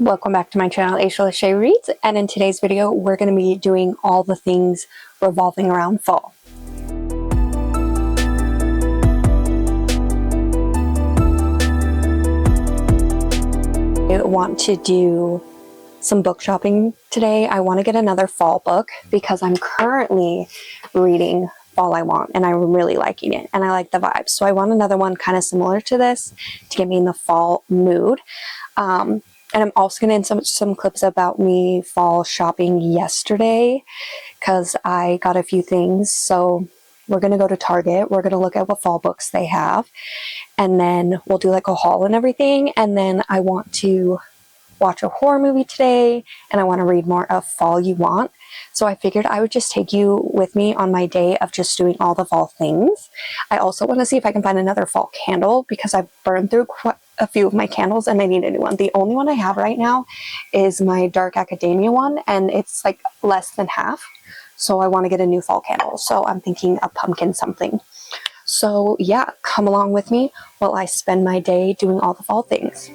Welcome back to my channel, Aisha Lachey Reads, and in today's video we're going to be doing all the things revolving around fall. I want to do some book shopping today. I want to get another fall book because I'm currently reading All I Want and I'm really liking it and I like the vibes. So I want another one kind of similar to this to get me in the fall mood. And I'm also going to insert some clips about me fall shopping yesterday because I got a few things. So we're going to go to Target. We're going to look at what fall books they have. And then we'll do like a haul and everything. And then I want to watch a horror movie today. And I want to read more of Fall You Want. So I figured I would just take you with me on my day of just doing all the fall things. I also want to see if I can find another fall candle because I've burned through quite a few of my candles and I need a new one. The only one I have right now is my Dark Academia one and it's like less than half. So I want to get a new fall candle. So I'm thinking a pumpkin something. So yeah, come along with me while I spend my day doing all the fall things.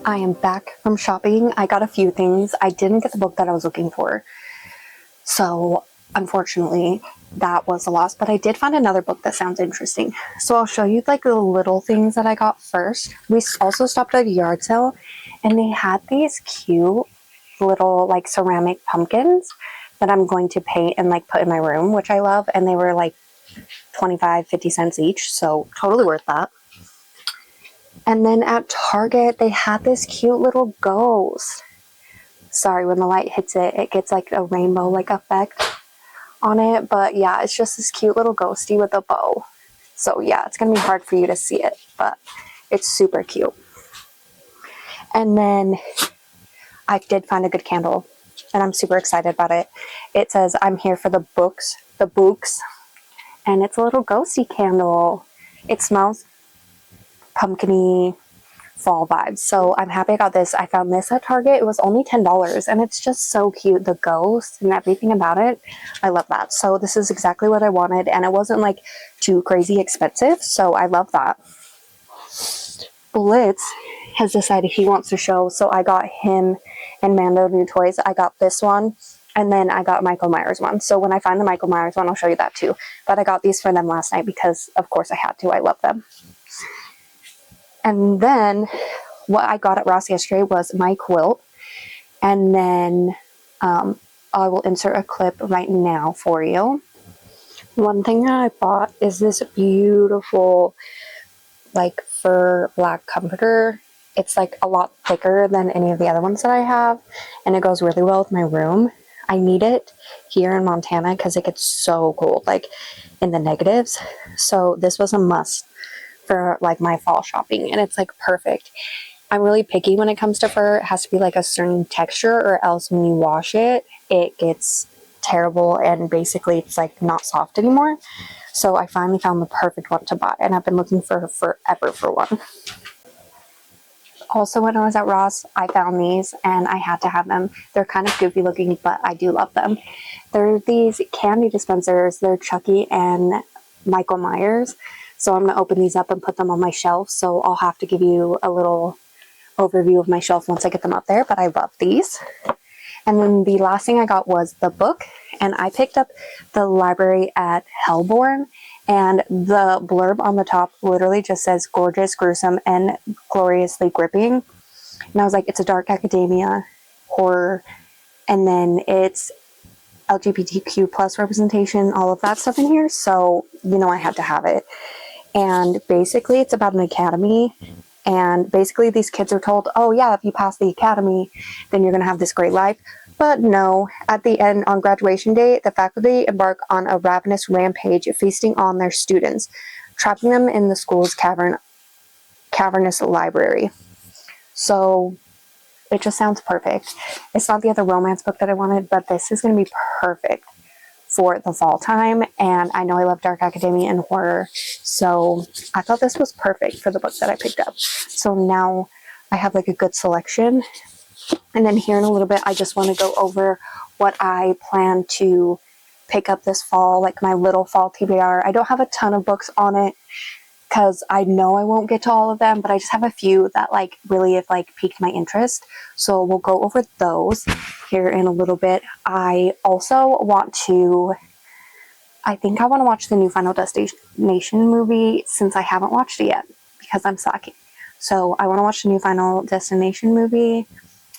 I am back from shopping. I got a few things. I didn't get the book that I was looking for. So unfortunately that was a loss, but I did find another book that sounds interesting. So I'll show you like the little things that I got first. We also stopped at a yard sale and they had these cute little like ceramic pumpkins that I'm going to paint and like put in my room, which I love. And they were like 25-50 cents each. So totally worth that. And then at Target, they had this cute little ghost. Sorry, when the light hits it, it gets like a rainbow like effect on it. But yeah, it's just this cute little ghosty with a bow. So yeah, it's going to be hard for you to see it, but it's super cute. And then I did find a good candle and I'm super excited about it. It says, "I'm here for the books. And it's a little ghosty candle. It smells pumpkin-y fall vibes. So I'm happy I got this. I found this at Target. It was only $10 and it's just so cute. The ghost and everything about it. I love that. So this is exactly what I wanted and it wasn't like too crazy expensive. So I love that. Blitz has decided he wants to show. So I got him and Mando new toys. I got this one and then I got Michael Myers one. So when I find the Michael Myers one, I'll show you that too. But I got these for them last night because of course I had to. I love them. And then what I got at Ross yesterday was my quilt. And then I will insert a clip right now for you. One thing that I bought is this beautiful like fur black comforter. It's like a lot thicker than any of the other ones that I have. And it goes really well with my room. I need it here in Montana because it gets so cold, like in the negatives. So this was a must for like my fall shopping and it's like perfect. I'm really picky when it comes to fur. It has to be like a certain texture or else when you wash it, it gets terrible and basically it's like not soft anymore. So I finally found the perfect one to buy and I've been looking for forever for one. Also, when I was at Ross, I found these and I had to have them. They're kind of goofy looking, but I do love them. They're these candy dispensers. They're Chucky and Michael Myers. So I'm going to open these up and put them on my shelf. So I'll have to give you a little overview of my shelf once I get them up there, but I love these. And then the last thing I got was the book, and I picked up The Library at Hellborn, and the blurb on the top literally just says gorgeous, gruesome, and gloriously gripping. And I was like, it's a dark academia horror, and then it's LGBTQ plus representation, all of that stuff in here. So, I had to have it. And basically it's about an academy. And basically these kids are told, oh yeah, if you pass the academy, then you're going to have this great life. But no, at the end, on graduation day, the faculty embark on a ravenous rampage, feasting on their students, trapping them in the school's cavernous library. So it just sounds perfect. It's not the other romance book that I wanted, but this is going to be perfect for the fall time. And I know I love dark academia and horror, so I thought this was perfect for the book that I picked up. So now I have like a good selection. And then here in a little bit, I just want to go over what I plan to pick up this fall, like my little fall TBR. I don't have a ton of books on it because I know I won't get to all of them, but I just have a few that like really have like piqued my interest. So we'll go over those here in a little bit. I also want to, I think I want to watch the new Final Destination movie since I haven't watched it yet because I'm slacking. So I want to watch the new Final Destination movie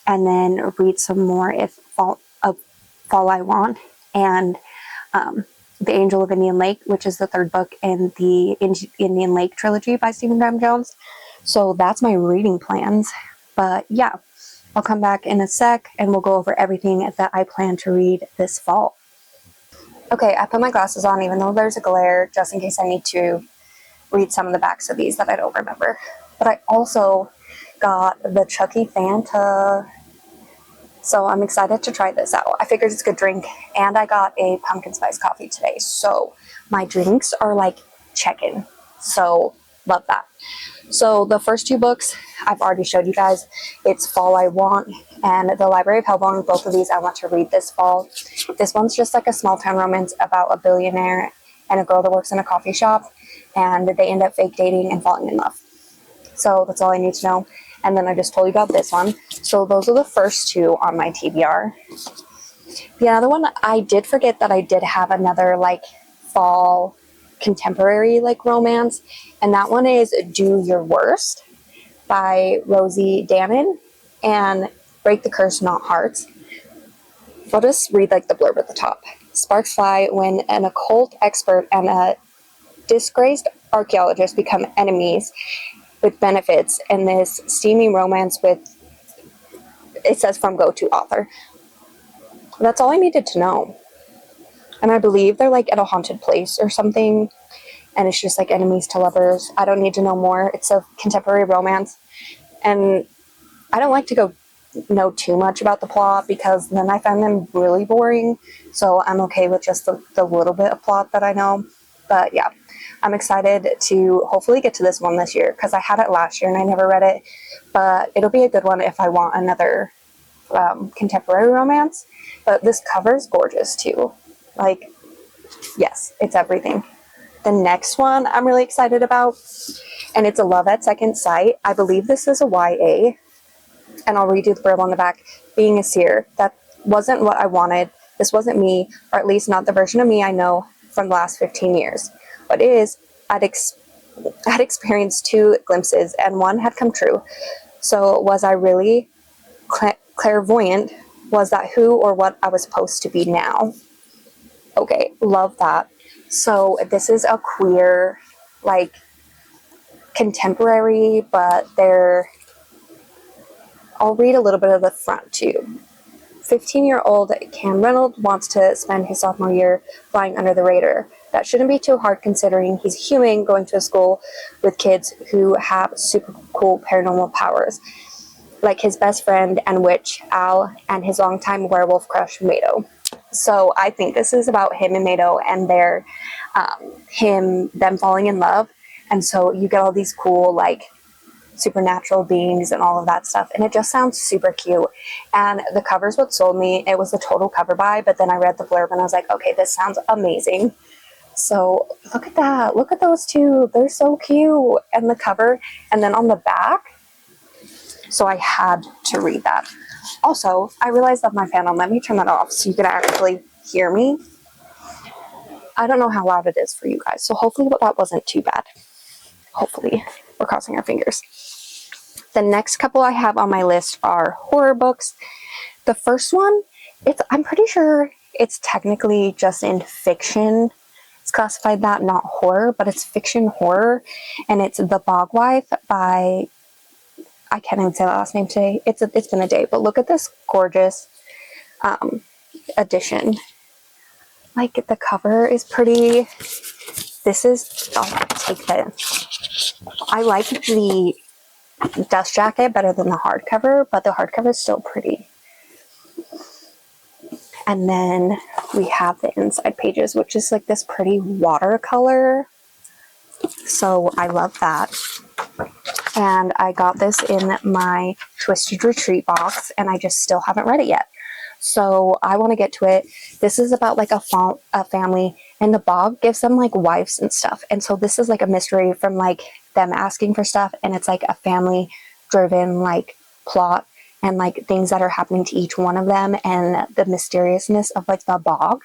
and then read some more if Fall I Want, and The Angel of Indian Lake, which is the third book in the Indian Lake trilogy by Stephen Graham Jones. So that's my reading plans. But yeah, I'll come back in a sec and we'll go over everything that I plan to read this fall. Okay, I put my glasses on even though there's a glare, just in case I need to read some of the backs of these that I don't remember. But I also got the Chucky Fanta, so I'm excited to try this out. I figured it's a good drink, and I got a pumpkin spice coffee today, so my drinks are like checking, so love that. So the first two books I've already showed you guys. It's Fall I Want and The Library of Hellborn. Both of these I want to read this fall. This one's just like a small town romance about a billionaire and a girl that works in a coffee shop, and they end up fake dating and falling in love. So that's all I need to know. And then I just told you about this one. So those are the first two on my TBR. The other one, I did forget that I did have another like fall contemporary like romance. And that one is Do Your Worst by Rosie Danon and Break the Curse, Not Hearts. I'll just read like the blurb at the top. Sparks fly when an occult expert and a disgraced archaeologist become enemies with benefits in this steamy romance with, it says from go-to author. That's all I needed to know. And I believe they're like at a haunted place or something, and it's just like enemies to lovers. I don't need to know more. It's a contemporary romance, and I don't like to know too much about the plot because then I find them really boring. So I'm okay with just the little bit of plot that I know. But yeah, I'm excited to hopefully get to this one this year because I had it last year and I never read it. But it'll be a good one if I want another contemporary romance. But this cover is gorgeous too. Like, yes, it's everything. The next one I'm really excited about, and it's a Love at Second Sight. I believe this is a YA, and I'll read you the blurb on the back. Being a seer, that wasn't what I wanted. This wasn't me, or at least not the version of me I know from the last 15 years. What is, I'd experienced two glimpses, and one had come true. So was I really clairvoyant? Was that who or what I was supposed to be now? Okay, love that. So this is a queer, like, contemporary, but I'll read a little bit of the front too. 15-year-old Cam Reynolds wants to spend his sophomore year flying under the radar. That shouldn't be too hard considering he's human going to a school with kids who have super cool paranormal powers, like his best friend and witch, Al, and his longtime werewolf crush, Mado. So I think this is about him and Mado and them falling in love. And so you get all these cool, like, supernatural beings and all of that stuff, and it just sounds super cute. And the cover's what sold me. It was a total cover buy, but then I read the blurb and I was like, okay, this sounds amazing. So look at that. Look at those two. They're so cute. And the cover, and then on the back, so I had to read that. Also, I realized that my fan on, let me turn that off so you can actually hear me. I don't know how loud it is for you guys, so hopefully that wasn't too bad. Hopefully. We're crossing our fingers. The next couple I have on my list are horror books. The first one, I'm pretty sure it's technically just in fiction. It's classified that, not horror, but it's fiction horror. And it's The Bog Wife by, I can't even say the last name today. It's been a day, but look at this gorgeous edition. Like, the cover is pretty. This is, I'll take this. I like the dust jacket better than the hardcover, but the hardcover is still pretty. And then we have the inside pages, which is like this pretty watercolor. So I love that. And I got this in my Twisted Retreat box, and I just still haven't read it yet. So I want to get to it. This is about like a family, and the bog gives them like wives and stuff. And so this is like a mystery from like them asking for stuff, and it's like a family driven like plot and like things that are happening to each one of them and the mysteriousness of like the bog.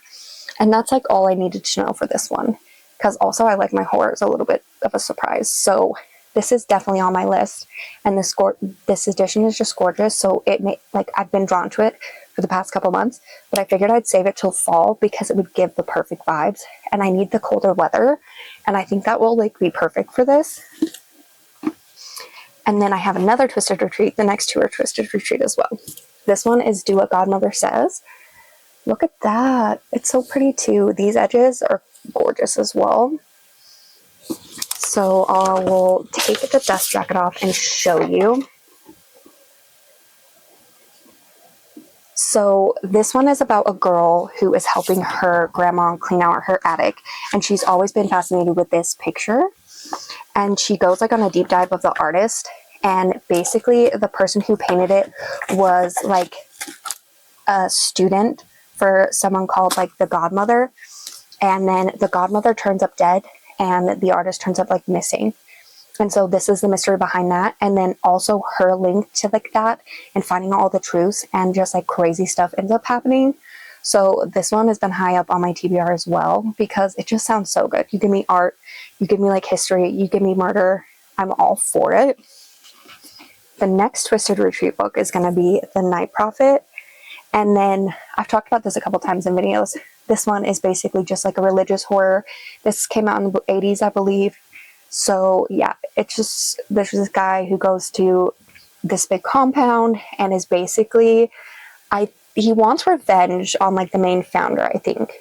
And that's like all I needed to know for this one, because also I like my horrors a little bit of a surprise. So this is definitely on my list, and this edition is just gorgeous. So I've been drawn to it for the past couple months, but I figured I'd save it till fall because it would give the perfect vibes, and I need the colder weather, and I think that will like be perfect for this. And then I have another Twisted Retreat. The next two are Twisted Retreat as well. This one is Do What Godmother Says. Look at that. It's so pretty too. These edges are gorgeous as well. So I will take the dust jacket off and show you. So this one is about a girl who is helping her grandma clean out her attic, and she's always been fascinated with this picture. And she goes like on a deep dive of the artist, and basically the person who painted it was like a student for someone called like the godmother, and then the godmother turns up dead and the artist turns up like missing. And so this is the mystery behind that, and then also her link to like that and finding all the truths, and just like crazy stuff ends up happening. So this one has been high up on my TBR as well because it just sounds so good. You give me art, you give me like history, you give me murder, I'm all for it. The next Twisted Retreat book is going to be The Night Prophet. And then I've talked about this a couple times in videos. This one is basically just like a religious horror. This came out in the 80s, I believe. So yeah, it's just, there's this guy who goes to this big compound and is basically, he wants revenge on like the main founder, I think,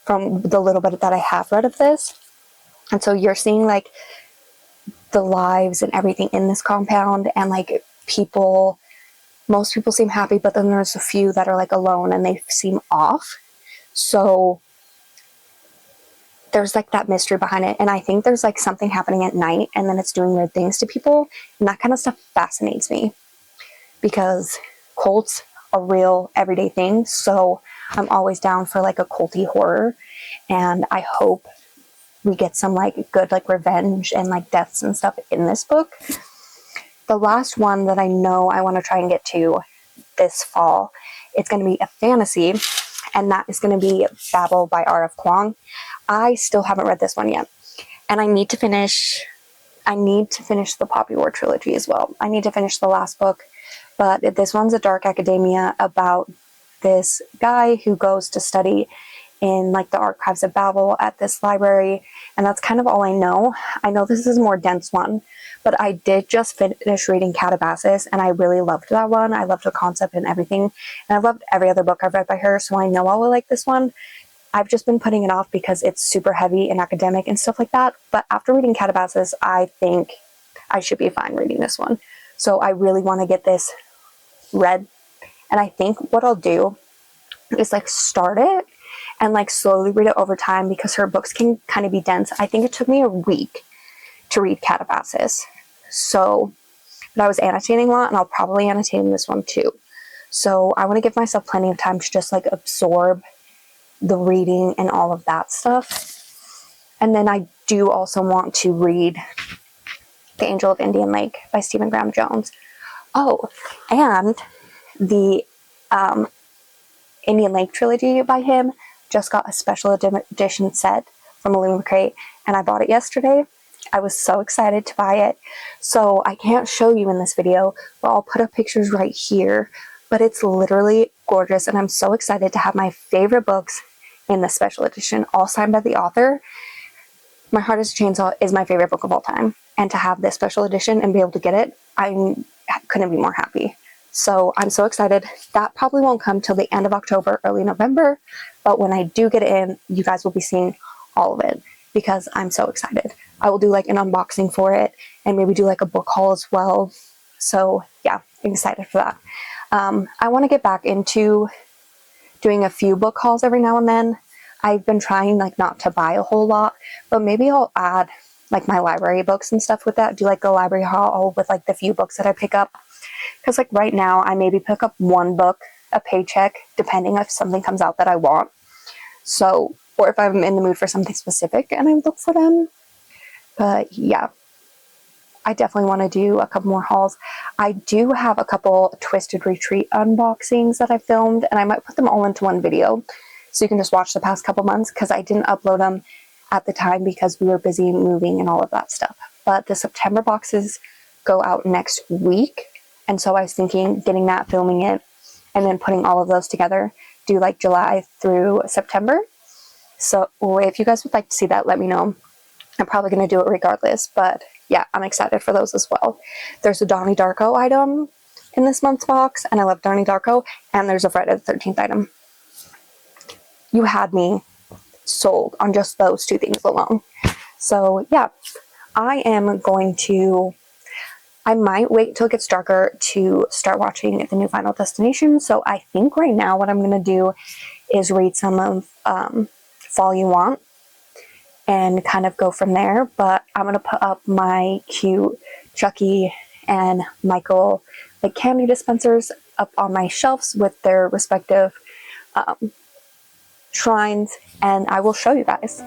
from the little bit that I have read of this. And so you're seeing like the lives and everything in this compound, and like most people seem happy, but then there's a few that are like alone and they seem off. So there's like that mystery behind it, and I think there's like something happening at night and then it's doing weird things to people, and that kind of stuff fascinates me because cults are real everyday things. So I'm always down for like a culty horror, and I hope we get some like good like revenge and like deaths and stuff in this book. The last one that I know I want to try and get to this fall, it's going to be a fantasy, and that is going to be Babel by R.F. Kuang. I still haven't read this one yet, and I need to finish the Poppy War trilogy as well. I need to finish the last book, but this one's a dark academia about this guy who goes to study in like the archives of Babel at this library, and that's kind of all I know. I know this is a more dense one, but I did just finish reading Calabasas, and I really loved that one. I loved the concept and everything, and I loved every other book I've read by her, so I know I will like this one. I've just been putting it off because it's super heavy and academic and stuff like that, but after reading Calabasas, I think I should be fine reading this one. So I really want to get this read, and I think what I'll do is like start it and like slowly read it over time, because her books can kind of be dense. I think it took me a week to read Calabasas. So but I was annotating a lot, and I'll probably annotate this one too. So I want to give myself plenty of time to just like absorb the reading and all of that stuff. And then I do also want to read The Angel of Indian Lake by Stephen Graham Jones. Oh, and the Indian Lake trilogy by him just got a special edition set from Aluminum Crate, and I bought it yesterday. I was so excited to buy it. So I can't show you in this video, but I'll put up pictures right here. But it's literally gorgeous, and I'm so excited to have my favorite books in the special edition, all signed by the author. My Heart is a Chainsaw is my favorite book of all time, and to have this special edition and be able to get it, I couldn't be more happy. So I'm so excited. That probably won't come till the end of October, early November, but when I do get it in, you guys will be seeing all of it because I'm so excited. I will do like an unboxing for it and maybe do like a book haul as well. So yeah, I'm excited for that. I want to get back into doing a few book hauls every now and then. I've been trying like not to buy a whole lot, but maybe I'll add like my library books and stuff with that. Do like a library haul with like the few books that I pick up. Because like right now I maybe pick up one book a paycheck depending if something comes out that I want. So, or if I'm in the mood for something specific and I look for them. But yeah, I definitely want to do a couple more hauls. I do have a couple Twisted Retreat unboxings that I filmed, and I might put them all into one video so you can just watch the past couple months because I didn't upload them at the time because we were busy moving and all of that stuff. But the September boxes go out next week, and so I was thinking getting that, filming it, and then putting all of those together, do like July through September. So if you guys would like to see that, let me know. I'm probably going to do it regardless, but yeah, I'm excited for those as well. There's a Donnie Darko item in this month's box, and I love Donnie Darko, and there's a Friday the 13th item. You had me sold on just those two things alone. So yeah, I might wait till it gets darker to start watching the new Final Destination. So I think right now what I'm going to do is read some of Fall You Want and kind of go from there. But I'm going to put up my cute Chucky and Michael like candy dispensers up on my shelves with their respective shrines, and I will show you guys.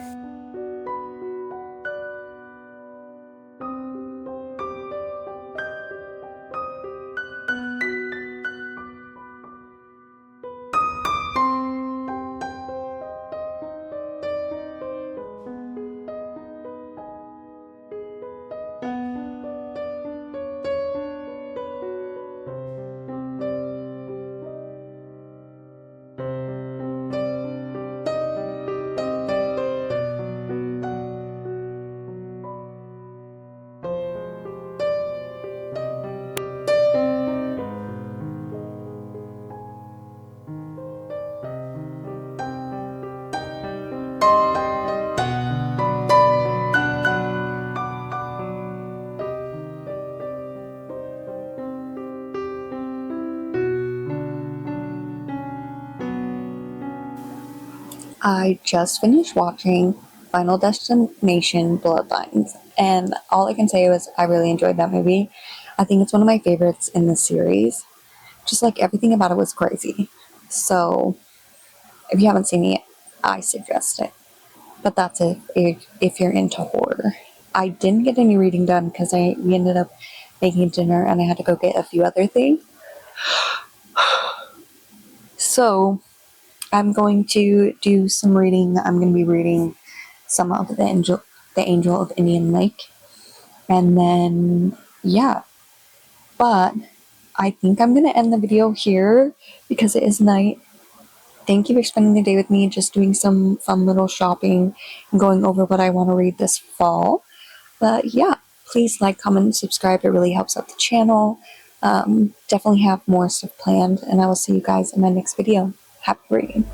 I just finished watching Final Destination Bloodlines, and all I can say is I really enjoyed that movie. I think it's one of my favorites in the series. Just like everything about it was crazy. So if you haven't seen it, I suggest it. But that's it if you're into horror. I didn't get any reading done because we ended up making dinner and I had to go get a few other things. So I'm going to do some reading. I'm going to be reading some of the Angel of Indian Lake. And then, yeah. But I think I'm going to end the video here because it is night. Thank you for spending the day with me, just doing some fun little shopping and going over what I want to read this fall. But yeah, please like, comment, and subscribe. It really helps out the channel. Definitely have more stuff planned, and I will see you guys in my next video. Happy reading.